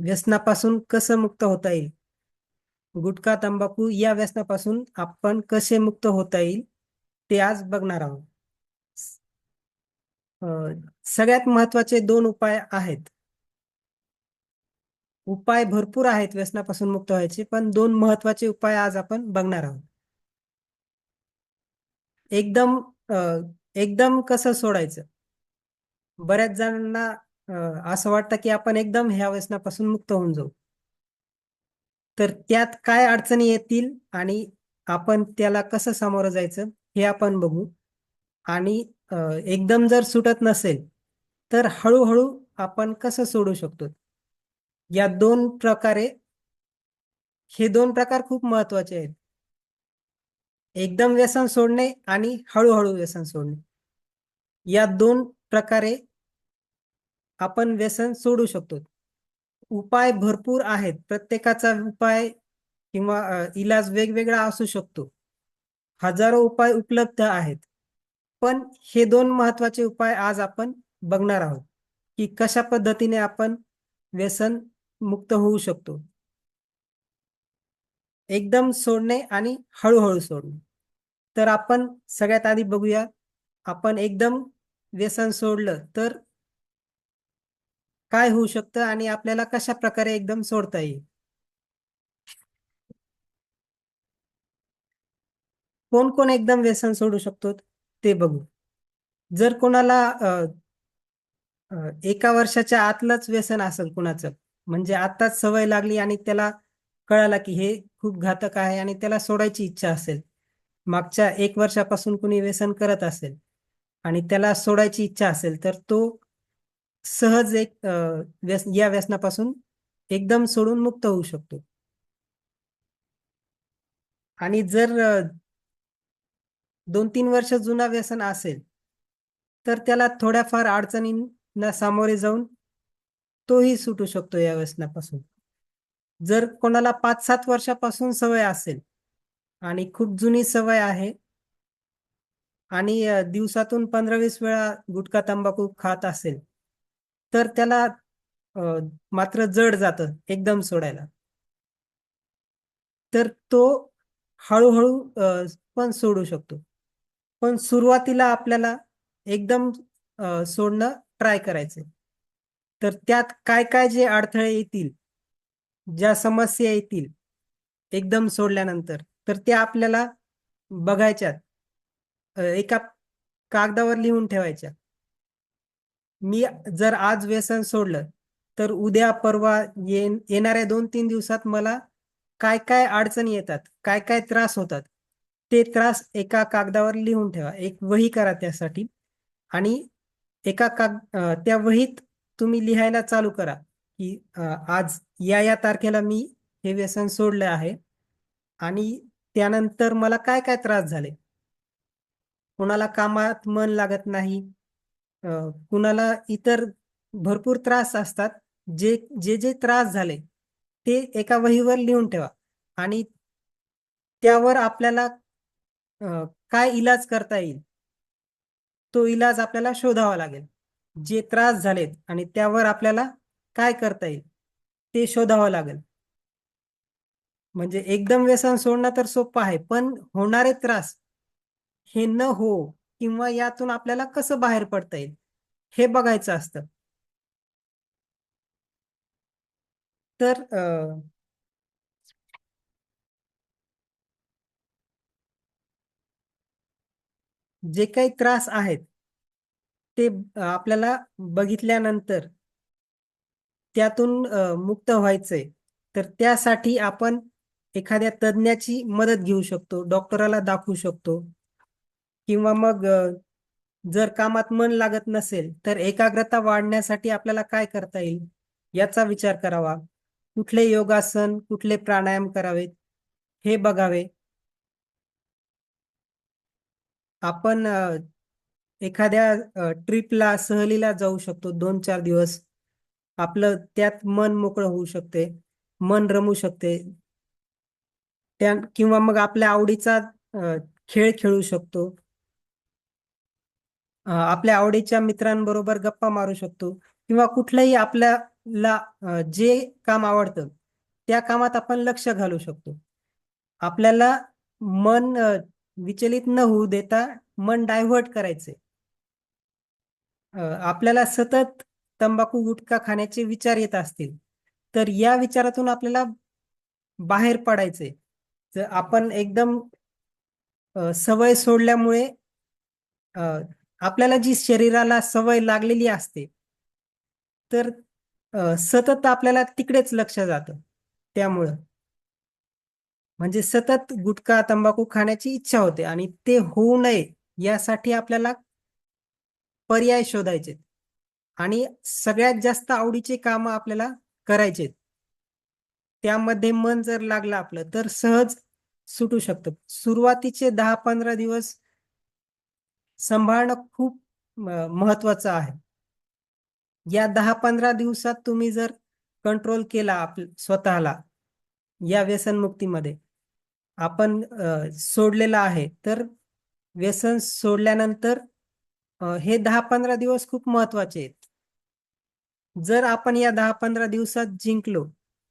व्यसनापासून कसं मुक्त होता येईल? गुटखा तंबाखू या व्यसनापासून आपण कसे मुक्त होता येईल ते आज बघणार आहोत. अ, सगळ्यात महत्वाचे दोन उपाय आहेत. उपाय भरपूर आहेत व्यसनापासून मुक्त व्हायचे, पण दोन महत्वाचे उपाय आज आपण बघणार आहोत. एकदम अ, एकदम कसं सोडायचं? बऱ्याच जणांना अ, असं वाटतं की आपण एकदम ह्या व्यसनापासून मुक्त होऊन जाऊ. तर त्यात काय अडचणी येतील आणि आपण त्याला कसं सामोरं जायचं हे आपण बघू. आणि एकदम जर सुटत नसेल तर हळूहळू आपण कसं सोडू शकतो. या दोन प्रकारे हे दोन प्रकार खूप महत्वाचे आहेत. एकदम व्यसन सोडणे आणि हळूहळू व्यसन सोडणे. या दोन प्रकारे आपण व्यसन सोडू शकतो. उपाय भरपूर आहेत. प्रत्येकाचा उपाय किंवा इलाज वेगवेगळा असू शकतो. हजारो उपाय उपलब्ध आहेत. पण हे दोन महत्वाचे उपाय आज आपण बघणार आहोत की कशा पद्धतीने आपण व्यसन मुक्त होऊ शकतो. एकदम सोडणे आणि हळूहळू सोडणे. तर आपण सगळ्यात आधी बघूया, आपण एकदम व्यसन सोडलं तर काय होऊ शकतं आणि आपल्याला कशा प्रकारे एकदम सोडता येईल. कोण कोण एकदम व्यसन सोडू शकतो ते बघू. जर कोणाला एका वर्षाच्या आतलंच व्यसन असेल कुणाचं, म्हणजे आताच सवय लागली आणि त्याला कळाला की हे खूप घातक आहे आणि त्याला सोडायची इच्छा असेल. मागच्या एक वर्षापासून कुणी व्यसन करत असेल आणि त्याला सोडायची इच्छा असेल तर तो सहज एक या व्यसनापासून एकदम सोडून मुक्त होऊ शकतो. आणि जर 2-3 वर्ष जुना व्यसन असेल तर त्याला थोड्याफार अडचणींना सामोरे जाऊन तोही सुटू शकतो या व्यसनापासून. जर कोणाला 5-7 वर्षापासून सवय असेल आणि खूप जुनी सवय आहे आणि दिवसातून 15-20 वेळा गुटखा तंबाखू खात असेल तर त्याला अ, मात्र जड जातं एकदम सोडायला. तर तो हळूहळू पण सोडू शकतो. पण सुरुवातीला आपल्याला एकदम सोडणं ट्राय करायचं. तर त्यात काय काय जे अडथळे येतील, ज्या समस्या येतील एकदम सोडल्यानंतर, तर त्या आपल्याला बघायच्यात. एका कागदावर लिहून ठेवायच्या. मी जर आज व्यसन सोडलं तर उद्या परवा येणाऱ्या 2-3 दिवसात मला काय काय अडचणी येतात, काय काय त्रास होतात, ते त्रास एका कागदावर लिहून ठेवा. एक वही करा त्यासाठी. आणि त्या वहीत तुम्ही लिहायला चालू करा की आज या या तारखेला मी हे व्यसन सोडलं आहे आणि त्यानंतर मला काय काय त्रास झाले. कुणाला कामात मन लागत नाही, अ, कुणाला इतर भरपूर त्रास असतात. जे जे जे त्रास झाले ते एका वहीवर लिहून ठेवा आणि त्यावर आपल्याला काय इलाज करता येईल तो इलाज आपल्याला शोधावा लागेल. जे त्रास झालेत आणि त्यावर आपल्याला काय करता येईल ते शोधावं लागेल. म्हणजे एकदम व्यसन सोडणं तर सोपं आहे, पण होणारे त्रास हे न हो किंवा यातून आपल्याला कसं बाहेर पडता येईल हे बघायचं असतं. तर जे काही त्रास आहेत ते आपल्याला बघितल्यानंतर त्यातून मुक्त व्हायचंय, तर त्यासाठी आपण एखाद्या तज्ञाची मदत घेऊ शकतो, डॉक्टराला दाखवू शकतो. किंवा मग जर कामात मन लागत नसेल तर एकाग्रता वाढण्यासाठी आपल्याला काय करता येईल याचा विचार करावा. कुठले योगासन, कुठले प्राणायाम करावेत हे बघावे. आपण एखाद्या ट्रिपला, सहलीला जाऊ शकतो 2-4 दिवस. आपलं त्यात मन मोकळं होऊ शकते, मन रमू शकते. त्या किंवा मग आपल्या आवडीचा खेळ खेळू शकतो. आपल्या आवडीच्या मित्रांबरोबर गप्पा मारू शकतो किंवा कुठलंही आपल्या ला जे काम आवडतं त्या कामात आपण लक्ष घालू शकतो. आपल्याला मन विचलित न होऊ देता मन डायव्हर्ट करायचे. आपल्याला सतत तंबाखू गुटखा खाण्याचे विचार येत असतील तर या विचारातून आपल्याला बाहेर पडायचे. जर आपण एकदम सवय सोडल्यामुळे अ, आपल्याला जी शरीराला सवय लागलेली असते तर सतत आपल्याला तिकडेच लक्ष जातं. त्यामुळं म्हणजे सतत गुटखा तंबाखू खाण्याची इच्छा होते आणि ते होऊ नये यासाठी आपल्याला पर्याय शोधायचे आणि सगळ्यात जास्त आवडीचे काम आपल्याला करायचे. त्यामध्ये मन जर लागलं आपलं तर सहज सुटू शकतं. सुरुवातीचे 10-15 दिवस सांभाळणं खूप महत्वाचं आहे. या 10-15 दिवसात तुम्ही जर कंट्रोल केला स्वतःला या व्यसनमुक्तीमध्ये आपण सोडलेलं आहे तर व्यसन सोडल्यानंतर हे 10-15 दिवस खूप महत्वाचे आहेत. जर आपण या 10-15 दिवसात जिंकलो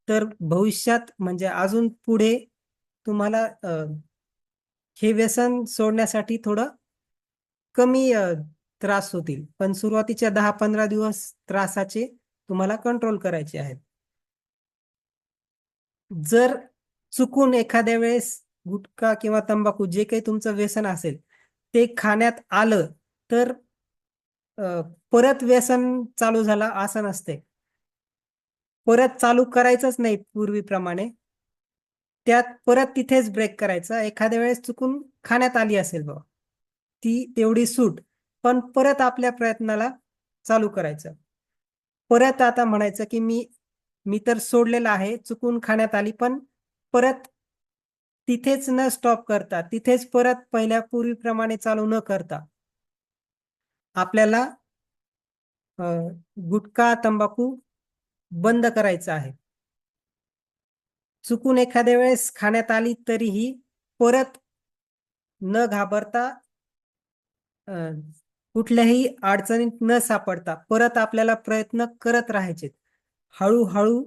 तर भविष्यात म्हणजे अजून पुढे तुम्हाला हे व्यसन सोडण्यासाठी थोडं कमी त्रास होतील. पण सुरुवातीच्या 10-15 दिवस त्रासाचे तुम्हाला कंट्रोल करायचे आहेत. जर चुकून एखाद्या वेळेस गुटखा किंवा तंबाखू जे काही तुमचं व्यसन असेल ते खाण्यात आलं तर परत व्यसन चालू झालं असं नसते. परत चालू करायचंच नाही पूर्वीप्रमाणे. त्यात परत तिथेच ब्रेक करायचा. एखाद्या वेळेस चुकून खाण्यात आली असेल बाबा ती तेवढी सूट, पण परत आपल्या प्रयत्नाला चालू करायचं. परत आता म्हणायचं की मी मी तर सोडलेलं आहे, चुकून खाण्यात आली, पण परत तिथेच न स्टॉप करता, तिथेच परत पहिल्या पूर्वीप्रमाणे चालू न करता आपल्याला अ, गुटखा, तंबाखू बंद करायचा आहे. चुकून एखाद्या वेळेस खाण्यात आली तरीही परत न घाबरता अ, कुठल्याही अडचणीत न सापडता परत आपल्याला प्रयत्न करत राहायचे. हळूहळू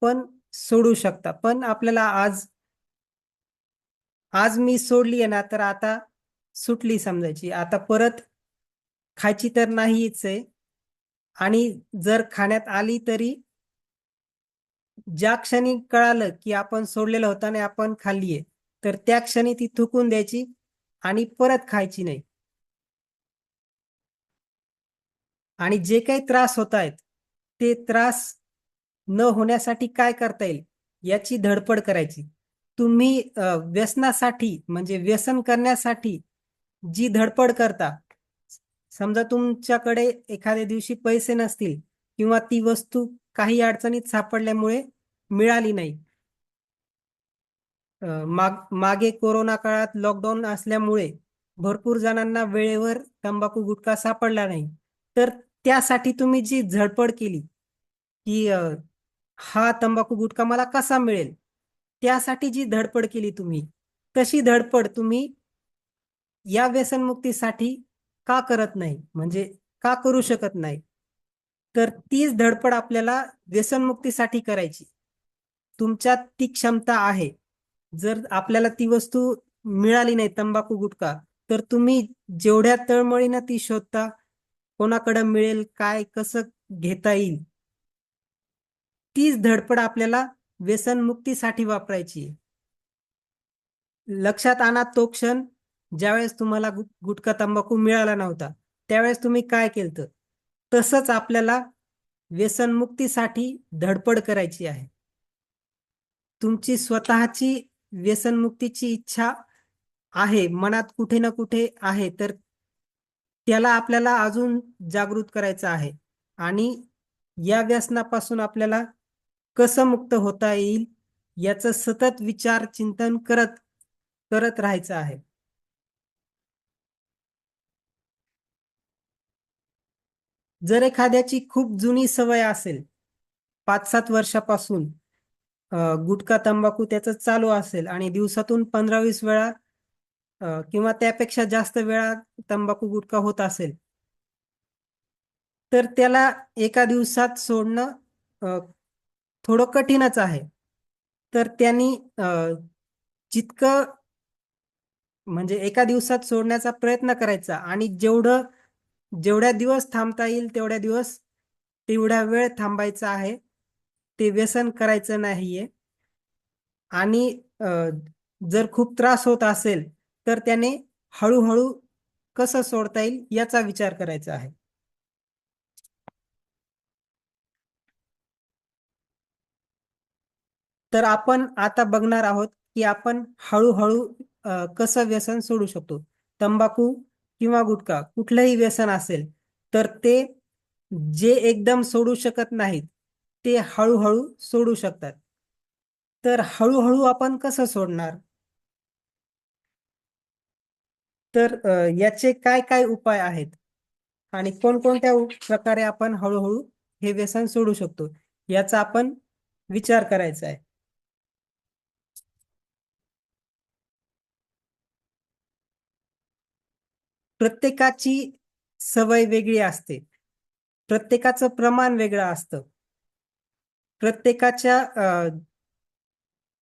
पण सोडू शकता. पण आपल्याला आज आज मी सोडली आहे ना, तर आता सुटली समजायची. आता परत खायची तर नाहीच आहे आणि जर खाण्यात आली तरी ज्या क्षणी कळालं, की आपण सोडलेलं होतं आणि आपण खाल्ली आहे, तर त्या क्षणी ती थुंकून द्यायची आणि परत खायची नाही. आणि जे काही त्रास होत आहेत, ते त्रास न होण्यासाठी काय करता येईल, याची धडपड करायची. तुम्ही व्यसनासाठी म्हणजे व्यसन करण्यासाठी जी धडपड करता, समजा तुमच्याकडे एखाद्या दिवशी पैसे नसतील किंवा ती वस्तू काही अडचणीत सापडल्यामुळे मिळाली नाही. मागे कोरोना काळात लॉकडाऊन असल्यामुळे भरपूर जणांना वेळेवर तंबाखू गुटखा सापडला नाही. तर त्यासाठी तुम्ही जी धडपड केली, की हा तंबाखू गुटखा मला कसा मिळेल? त्यासाठी जी धडपड केली तुम्ही, तशी धडपड तुम्ही या व्यसनमुक्तीसाठी का करत नाही? म्हणजे का करू शकत नाही? तर तीच धडपड आपल्याला व्यसनमुक्तीसाठी करायची. तुमच्यात ती क्षमता आहे. जर आपल्याला ती वस्तू मिळाली नाही तंबाखू गुटखा, तर तुम्ही जेवढ्या तळमळीनं ती शोधता, कोणाकडे मिळेल, काय, कसं घेता येईल, तीच धडपड आपल्याला व्यसनमुक्तीसाठी वापरायची आहे. लक्षात आणा तो क्षण ज्यावेळेस तुम्हाला गुटखा तंबाखू मिळाला नव्हता. त्यावेळेस तुम्ही काय केलं? तसंच आपल्याला व्यसनमुक्तीसाठी धडपड करायची आहे. तुमची स्वतःची व्यसनमुक्तीची इच्छा आहे, मनात कुठे ना कुठे आहे, तर त्याला आपल्याला अजून जागृत करायचं आहे आणि या व्यसनापासून आपल्याला कसं मुक्त होता येईल याचं सतत विचार चिंतन करत करत राहायचं आहे. जर एखाद्याची खूप जुनी सवय असेल 5-7 वर्षापासून गुटखा तंबाखू त्याचं चालू असेल आणि दिवसातून 15-20 वेळा किंवा त्यापेक्षा जास्त वेळा तंबाखू गुटखा होत असेल तर त्याला एका दिवसात सोडणं थोडं कठीणच आहे. तर त्यांनी जितकं म्हणजे एका दिवसात सोडण्याचा प्रयत्न करायचा आणि जेवढ्या दिवस थांबता येईल तेवढ्या दिवस तेवढ्या वेळ थांबायचा आहे. ते व्यसन करायचं नाहीये. आणि अ, जर खूप त्रास होत असेल तर त्याने हळूहळू कसं सोडता येईल याचा विचार करायचा आहे. तर आपण आता बघणार आहोत की आपण हळूहळू कसं व्यसन सोडू शकतो. तंबाखू किंवा गुटखा कुठलंही व्यसन असेल तर ते जे एकदम सोडू शकत नाहीत ते हळूहळू सोडू शकतात. तर हळूहळू आपण कसं सोडणार? तर याचे काय काय उपाय आहेत आणि कोणकोणत्या प्रकारे आपण हळूहळू हे व्यसन सोडू शकतो याचा आपण विचार करायचा आहे. प्रत्येकाची सवय वेगळी असते. प्रत्येकाचं प्रमाण वेगळं असतं. प्रत्येकाच्या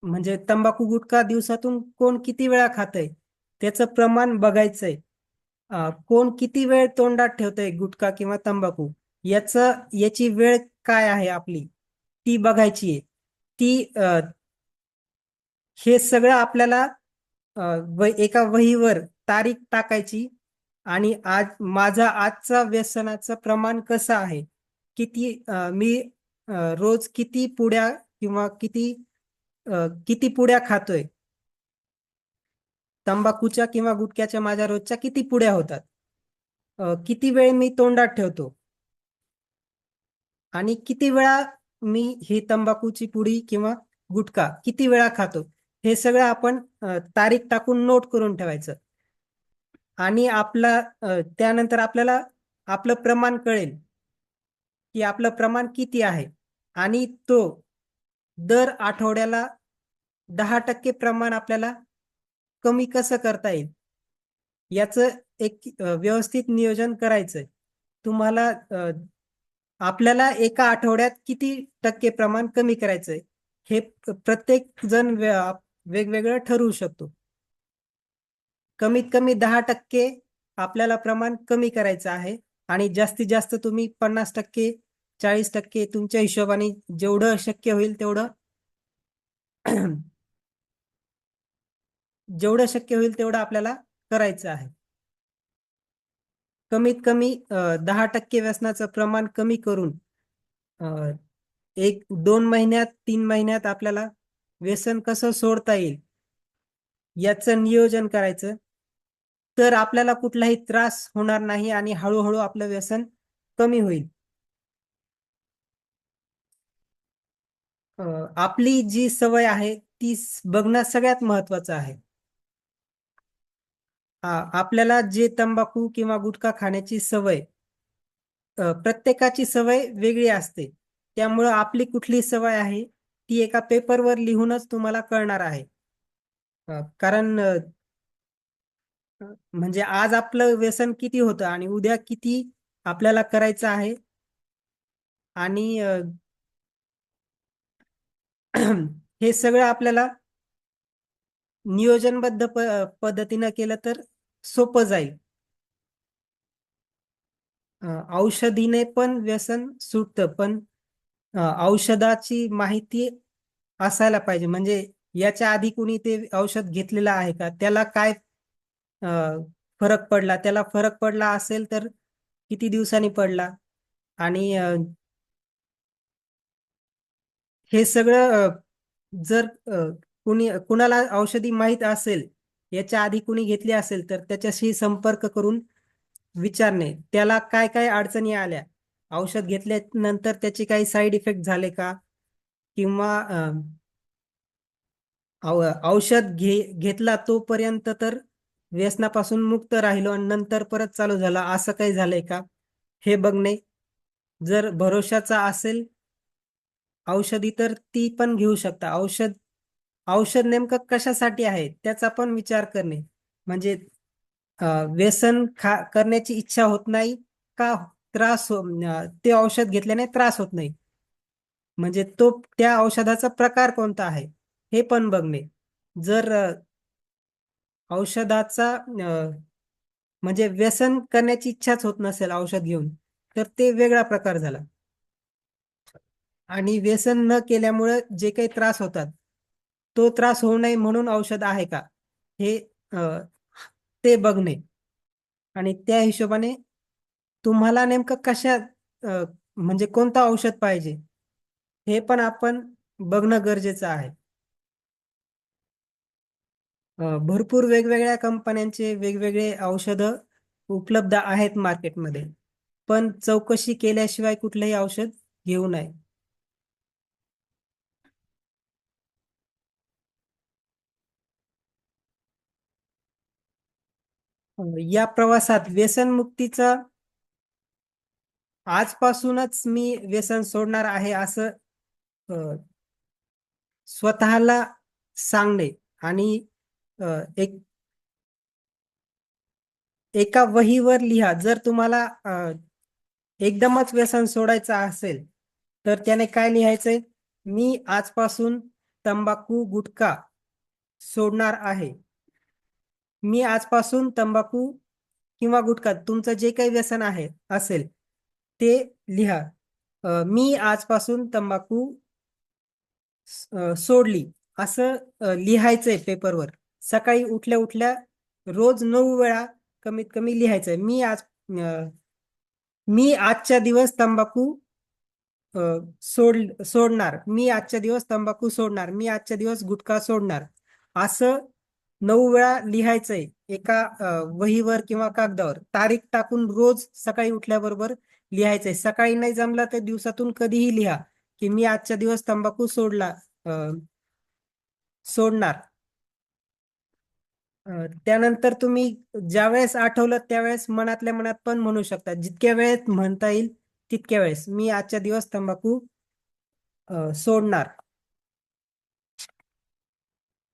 म्हणजे तंबाखू गुटखा दिवसातून कोण किती वेळा खातंय त्याचं प्रमाण बघायचंय. कोण किती वेळ तोंडात ठेवतंय गुटखा किंवा तंबाखू याची वेळ काय आहे आपली ती बघायची आहे. ती हे सगळं आपल्याला एका वहीवर तारीख टाकायची आणि आज माझा आजचा व्यसनाचं प्रमाण कसं आहे. किती मी रोज किती पुड्या किंवा किती पुड्या खातोय. तंबाखूच्या किंवा गुटख्याच्या माझ्या रोजच्या किती पुड्या होतात. किती वेळ मी तोंडात ठेवतो आणि किती वेळा मी ही तंबाखूची पुडी किंवा गुटखा किती वेळा खातो. हे सगळं आपण तारीख टाकून नोट करून ठेवायचं आणि त्यानंतर आपल्याला आपलं प्रमाण कळेल की आपलं प्रमाण किती आहे आणि तो दर आठवड्याला 10% प्रमाण आपल्याला कमी कसं करता येईल याचं एक व्यवस्थित नियोजन करायचंय. तुम्हाला आपल्याला एका आठवड्यात किती टक्के प्रमाण कमी करायचंय हे प्रत्येक जण वेगवेगळं ठरवू शकतो. कमीत कमी 10% आपल्याला प्रमाण कमी करायचं आहे आणि जास्तीत जास्त तुम्ही 50%, 40% तुमच्या हिशोबाने जेवढं शक्य होईल तेवढं जेवढं शक्य होईल तेवढं आपल्याला करायचं आहे. कमीत कमी 10% व्यसनाचं प्रमाण कमी करून अ, 1-2 महिन्यात 3 महिन्यात आपल्याला व्यसन कसं सोडता येईल याचं नियोजन करायचं. तर आपल्याला कुठलाही त्रास होणार नाही आणि हळूहळू आपलं व्यसन कमी होईल. आपली जी सवय आहे ती बघणं सगळ्यात महत्वाचं आहे. आपल्याला जे तंबाखू किंवा गुटखा खाण्याची सवय प्रत्येकाची सवय वेगळी असते. त्यामुळं आपली कुठली सवय आहे ती एका पेपरवर लिहूनच तुम्हाला कळणार आहे. कारण म्हणजे आज आपलं व्यसन किती होतं आणि उद्या किती आपल्याला करायचं आहे आणि हे सगळं आपल्याला नियोजनबद्ध पद्धतीनं केलं तर सोपं जाईल. औषधीने पण व्यसन सुटतं, पण औषधाची माहिती असायला पाहिजे. म्हणजे याच्या आधी कुणी ते औषध घेतलेलं आहे का? त्याला काय अ, फरक पडला? त्याला फरक पडला असेल तर किती दिवसांनी पडला? आणि हे सगळं जर कुणाला औषधी माहीत असेल, याच्या आधी कुणी घेतली असेल, तर त्याच्याशी संपर्क करून विचारणे. त्याला काय-काय अडचणी आल्या? औषध घेतल्यानंतर त्याचे काही साइड इफेक्ट झाले का? किंवा औषध घेतला तोपर्यंत तर व्यसनापासून मुक्त राहिलो आणि नंतर परत चालू झाला, असं काही झालंय का? हे बघणे. जर भरोशाचा असेल औषधी तर ती पण घेऊ शकता. औषध नेमकं कशासाठी आहे त्याचा पण विचार करणे. म्हणजे अ, व्यसन करण्याची इच्छा होत नाही का ते औषध घेतल्याने त्रास होत नाही. म्हणजे तो त्या औषधाचा प्रकार कोणता आहे हे पण बघणे. जर औषधाचा म्हणजे व्यसन करण्याची इच्छाच होत नसेल औषध घेऊन, तर ते वेगळा प्रकार झाला. आणि व्यसन न केल्यामुळे जे काही त्रास होतात, तो त्रास होऊ नये म्हणून औषध आहे का हे अ, ते बघणे. आणि त्या हिशोबाने तुम्हाला नेमकं म्हणजे कोणतं औषध पाहिजे हे पण आपण बघणं गरजेचं आहे. भरपूर वेगवेगळ्या कंपन्यांचे वेगवेगळे औषधं उपलब्ध आहेत मार्केटमध्ये. पण चौकशी केल्याशिवाय कुठलंही औषध घेऊ नये. या प्रवासात व्यसनमुक्तीचा आजपासूनच मी व्यसन सोडणार आहे असं अ, स्वतःला सांगणे आणि एक एका वहीवर लिहा. जर तुम्हाला एकदमच व्यसन सोडायचं असेल, तर त्याने काय लिहायचंय? मी आजपासून तंबाखू, गुटखा सोडणार आहे. मी आजपासून तंबाखू किंवा गुटखा तुमचं जे काही व्यसन आहे असेल ते लिहा. मी आजपासून तंबाखू सोडली असं लिहायचंय पेपरवर. सकाळी उठल्या उठल्या रोज 9 वेळा कमीत कमी लिहायचंय. मी आजच्या दिवस तंबाखू अ, सोडणार. मी आजच्या दिवस तंबाखू सोडणार. मी आजच्या दिवस गुटखा सोडणार. असं 9 वेळा लिहायचंय एका वहीवर किंवा कागदावर. तारीख टाकून रोज सकाळी उठल्याबरोबर लिहायचंय. सकाळी नाही जमला तर दिवसातून कधीही लिहा की मी आजच्या दिवस तंबाखू अ, सोडणार. त्यानंतर तुम्ही ज्यावेळेस आठवलं त्यावेळेस मनातल्या मनात पण म्हणू शकता. जितक्या वेळेस म्हणता येईल तितक्या वेळेस मी आजच्या दिवस तंबाखू सोडणार.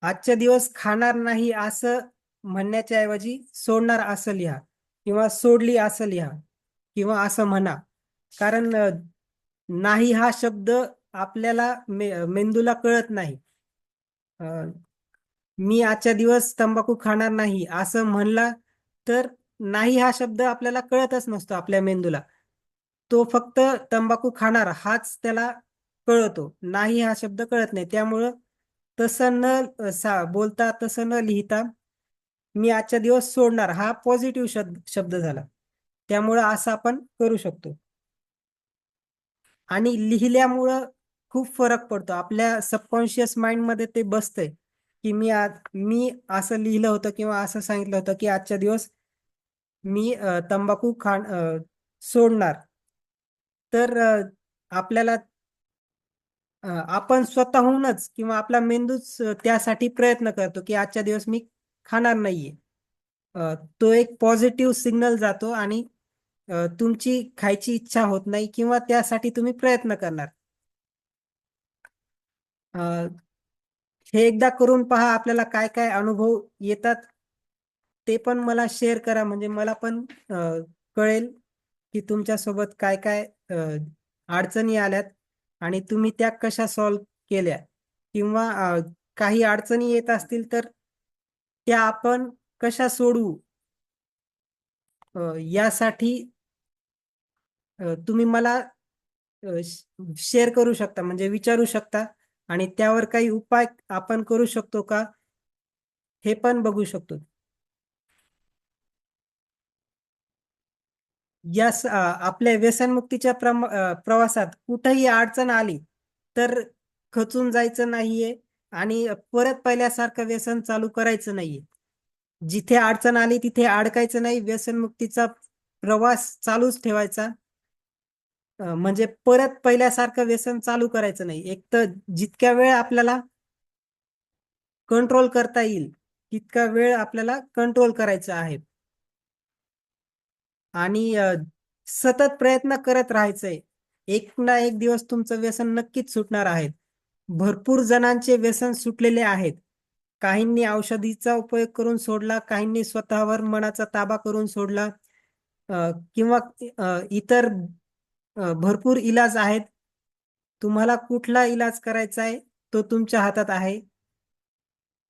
आजच्या दिवस खाणार नाही असं म्हणण्याच्या ऐवजी सोडणार असं लिहा किंवा सोडली असं लिहा किंवा असं म्हणा. कारण नाही हा शब्द आपल्याला मेंदूला कळत नाही. अ, मी आजच्या दिवस तंबाखू खाणार नाही असं म्हणला तर नाही हा शब्द आपल्याला कळतच नसतो आपल्या मेंदूला. तो फक्त तंबाखू खाणार हाच त्याला कळतो. नाही हा शब्द कळत नाही. त्यामुळं तसं न बोलता तसं न लिहिता मी आजच्या दिवस सोडणार हा पॉझिटिव्ह शब्द झाला. त्यामुळं असं आपण करू शकतो. आणि लिहिल्यामुळं खूप फरक पडतो. आपल्या सबकॉन्शियस माइंडमध्ये ते बसतंय, की मी असं लिहिलं होतं किंवा असं सांगितलं होतं, की आजच्या दिवस मी तंबाखू सोडणार. तर आपल्याला आपण स्वतःहूनच किंवा आपला मेंदूच त्यासाठी प्रयत्न करतो, की आजच्या दिवस मी खाणार नाहीये. तो एक पॉझिटिव्ह सिग्नल जातो आणि तुमची खायची इच्छा होत नाही किंवा त्यासाठी तुम्ही प्रयत्न करणार. अ, हे एकदा करून पहा आपल्याला काय काय अनुभव येतात ते पण मला शेअर करा म्हणजे मला पण कळेल की तुमच्यासोबत काय काय अडचणी आल्यात आणि तुम्ही त्या कशा सॉल्व्ह केल्या किंवा काही अडचणी येत असतील तर त्या आपण कशा सोडवू यासाठी तुम्ही मला शेअर करू शकता म्हणजे विचारू शकता आणि त्यावर काही उपाय आपण करू शकतो का हे पण बघू शकतो. आपल्या व्यसनमुक्तीच्या प्रवासात कुठेही अडचण आली तर खचून जायचं नाहीये आणि परत पहिल्यासारखं व्यसन चालू करायचं नाहीये. जिथे अडचण आली तिथे अडकायचं नाही. व्यसनमुक्तीचा प्रवास चालूच ठेवायचा. म्हणजे परत पहिल्यासारखं व्यसन चालू करायचं नाही. एक तर जितक्या वेळ आपल्याला कंट्रोल करता येईल तितका वेळ आपल्याला कंट्रोल करायचा आहे. आणि सतत प्रयत्न करत राहायचंय. एक ना एक दिवस तुमचं व्यसन नक्कीच सुटणार आहे. भरपूर जणांचे व्यसन सुटलेले आहेत. काहींनी औषधीचा उपयोग करून सोडला, काहींनी स्वतःवर मनाचा ताबा करून सोडला. किंवा इतर भरपूर इलाज आहेत. तुम्हाला कुठला इलाज करायचा आहे तो तुमच्या हातात आहे.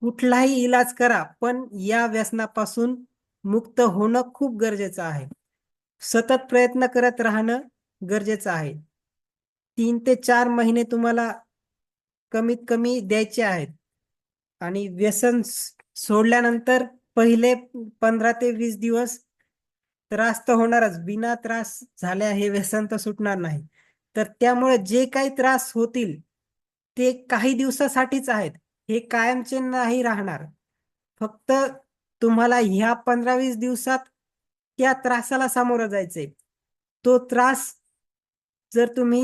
कुठलाही इलाज करा, पण या व्यसनापासून मुक्त होणं खूप गरजेचं आहे. सतत प्रयत्न करत राहणं गरजेचं आहे. 3 ते 4 महिने तुम्हाला कमीत कमी द्यायचे आहेत. आणि व्यसन सोडल्यानंतर पहिले 15 ते 20 दिवस त्रास तर होणारच. बिना त्रास झाल्या हे व्यसन तर सुटणार नाही. तर त्यामुळे जे काही त्रास होतील ते काही दिवसासाठीच आहेत. हे कायमचे नाही राहणार. फक्त तुम्हाला ह्या 15-20 दिवसात त्या त्रासाला सामोरं जायचंय. तो त्रास जर तुम्ही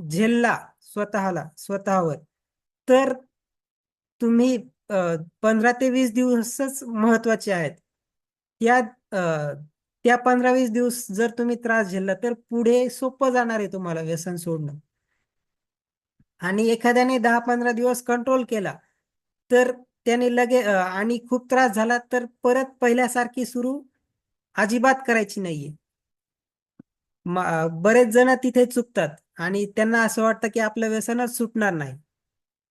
झेलला स्वतःवर, तर तुम्ही 15 ते 20 दिवसच महत्वाचे आहेत. त्या अ, त्या 15-20 दिवस जर तुम्ही त्रास झेलला तर पुढे सोपं जाणार आहे तुम्हाला व्यसन सोडणं. आणि एखाद्याने 10-15 दिवस कंट्रोल केला तर त्याने आणि खूप त्रास झाला तर परत पहिल्यासारखी सुरू अजिबात करायची नाहीये. बरेच जण तिथे चुकतात आणि त्यांना असं वाटतं की आपलं व्यसनच सुटणार नाही.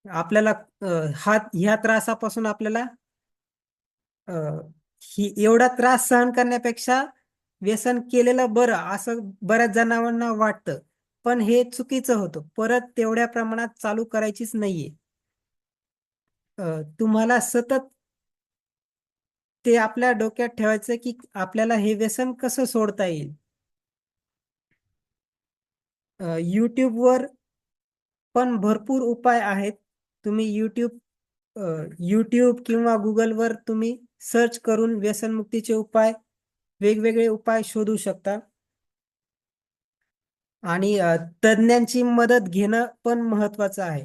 आपल्याला ह्या त्रासापासून आपल्याला अ, एवढा त्रास सहन करण्यापेक्षा व्यसन केलेलं बरं असं बऱ्याच जणांना वाटतं. पण हे चुकीचं होतं. परत तेवढ्या प्रमाणात चालू करायचीच नाहीये. तुम्हाला सतत ते आपल्या डोक्यात ठेवायचं की आपल्याला हे व्यसन कसं सोडता येईल. YouTubeवर पण भरपूर उपाय आहेत. तुम्ही YouTube किंवा Googleवर तुम्ही सर्च करून व्यसनमुक्तीचे वेगवेगळे उपाय शोधू शकता. आणि तज्ञांची मदत घेणं पण महत्वाचं आहे.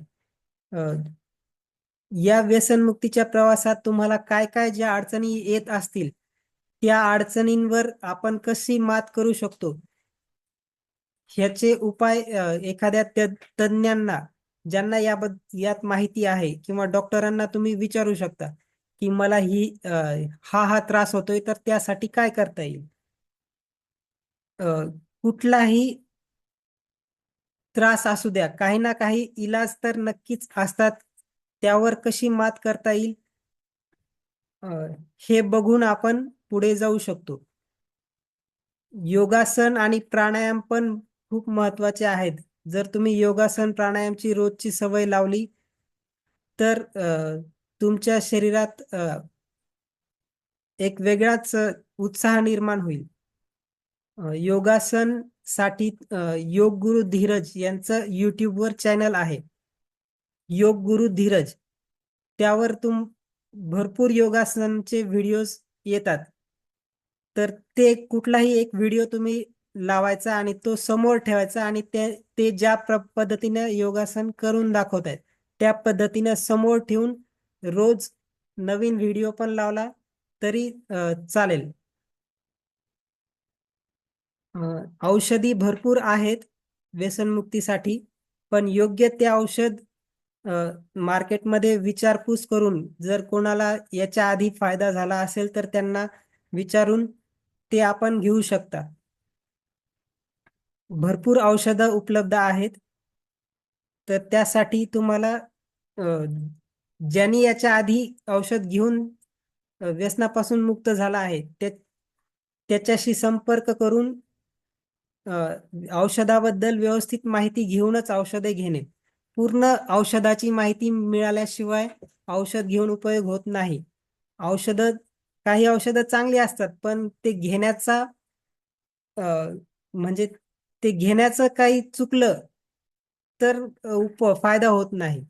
अ, या व्यसनमुक्तीच्या प्रवासात तुम्हाला काय काय ज्या अडचणी येत असतील, त्या अडचणींवर आपण कशी मात करू शकतो, ह्याचे उपाय एखाद्या तज्ञांना ज्यांना यात माहिती आहे किंवा डॉक्टरांना तुम्ही विचारू शकता, की मला हा त्रास होतोय तर त्यासाठी काय करता येईल. अ, कुठलाही त्रास असू द्या, काही ना काही इलाज तर नक्कीच असतात. त्यावर कशी मात करता येईल अ, हे बघून आपण पुढे जाऊ शकतो. योगासन आणि प्राणायाम पण खूप महत्वाचे आहेत. जर तुम्ही योगासन, प्राणायामची रोजची सवय लावली, तर तुमच्या शरीरात एक वेगळाच उत्साह निर्माण होईल. योगासनसाठी योग गुरु धीरज यांचं YouTubeवर चॅनल आहे. योग गुरु धीरज. त्यावर भरपूर योगासनचे व्हिडिओज येतात. तर ते कुठलाही एक व्हिडिओ तुम्ही लावायचा आणि तो समोर ठेवायचा आणि ते ते ज्या पद्धतीने योगासन करून दाखवतायत, त्या पद्धतीने समोर ठेवून रोज नवीन व्हिडिओ पण लावला तरी चालेल. औषधी भरपूर आहेत व्यसनमुक्तीसाठी, पण योग्य ते औषध अ, मार्केटमध्ये विचारपूस करून जर कोणाला याच्या आधी फायदा झाला असेल तर त्यांना विचारून ते आपण घेऊ शकता. भरपूर औषधं उपलब्ध आहेत. तर त्यासाठी तुम्हाला अ, ज्यांनी याच्या आधी औषध घेऊन व्यसनापासून मुक्त झाला आहे त्याच्याशी संपर्क करून औषधाबद्दल व्यवस्थित माहिती घेऊनच औषधे घेणे. पूर्ण औषधाची माहिती मिळाल्याशिवाय औषध घेऊन उपयोग होत नाही. औषधं काही औषधं चांगली असतात, पण ते अ, म्हणजे ते घेण्याचं काही चुकलं तर फायदा होत नाही.